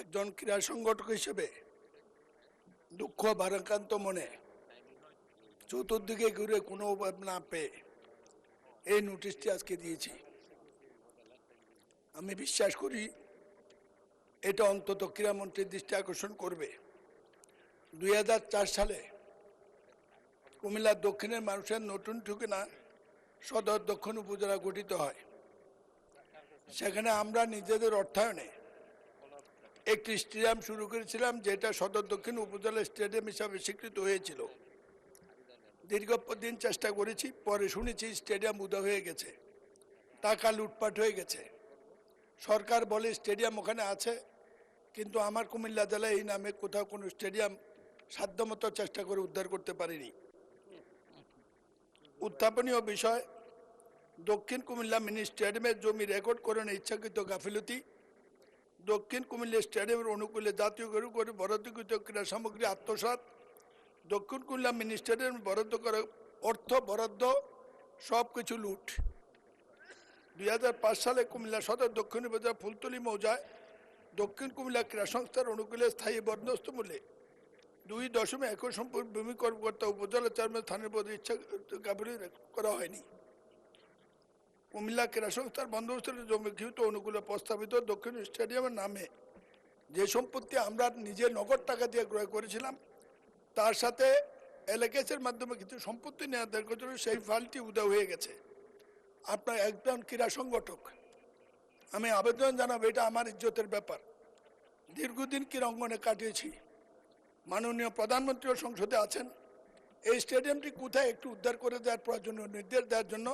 একজন ক্রীড়া সংগঠক হিসেবে দুঃখ ভারাক্রান্ত মনে চতুর্দিকে ঘুরে কোনো উপায় না পেয়ে এই নোটিশটি আজকে দিয়েছি। আমি বিশ্বাস করি এটা অন্তত ক্রীড়ামন্ত্রীর দৃষ্টি আকর্ষণ করবে। 2004 সালে কুমিল্লার দক্ষিণের মানুষের নতুন ঠিকানা সদর দক্ষিণ উপজেলা গঠিত হয়। সেখানে আমরা নিজেদের অর্থায়নে একটি স্টেডিয়াম শুরু করেছিলাম, যেটা সদর দক্ষিণ উপজেলা স্টেডিয়াম হিসাবে স্বীকৃত হয়েছিল। দীর্ঘদিন চেষ্টা করেছি, পরে শুনেছি স্টেডিয়াম উধাও হয়ে গেছে, টাকা লুটপাট হয়ে গেছে। সরকার বলে স্টেডিয়াম ওখানে আছে, কিন্তু আমার কুমিল্লা জেলায় এই নামে কোথাও কোনো স্টেডিয়াম সাধ্যমতো চেষ্টা করে উদ্ধার করতে পারিনি। উত্থাপনীয় বিষয়, দক্ষিণ কুমিল্লা মিনি স্টেডিয়ামের জমি রেকর্ড করেন ইচ্ছাকৃত গাফিলতি, দক্ষিণ কুমিল্লা স্টেডিয়ামের অনুকূলে জাতীয় করে বরাদ্দকৃত ক্রীড়া সামগ্রী আত্মসাৎ, দক্ষিণ কুমিল্লা মিনি স্টেডিয়াম বরাদ্দ করা অর্থ বরাদ্দ সব কিছু লুট। 2005 সালে কুমিল্লা সদর দক্ষিণ উপজেলা ফুলতলি মৌজায় দক্ষিণ কুমিল্লা ক্রীড়া সংস্থার অনুকূলে স্থায়ী বন্দোবস্ত মূল্যে 2.1 সম্পূর্ণ ভূমি কর্মকর্তা উপজেলা চেয়ারম্যান স্থানের পদে ইচ্ছা গাফিলতি করা হয়নি। কুমিল্লা ক্রীড়া সংস্থার বন্দোবস্তের জমিকৃত অনুকূলে প্রস্তাবিত দক্ষিণ স্টেডিয়ামের নামে যে সম্পত্তি আমরা নিজে নগদ টাকা দিয়ে ক্রয় করেছিলাম, তার সাথে এলএকেএসের মাধ্যমে কিছু সম্পত্তি নেওয়ার দরকার ছিল, সেই ফাইলটি উধাও হয়ে গেছে। আপনার একজন ক্রীড়া সংগঠক, আমি আবেদন জানাবো, এটা আমার ইজ্জতের ব্যাপার। দীর্ঘদিন ক্রীড়াঙ্গনে কাটিয়েছি, মাননীয় প্রধানমন্ত্রীও সংসদে আছেন। এই স্টেডিয়ামটি কোথায় একটু উদ্ধার করে দেওয়ার প্রয়োজনীয় নির্দেশ দেওয়ার জন্য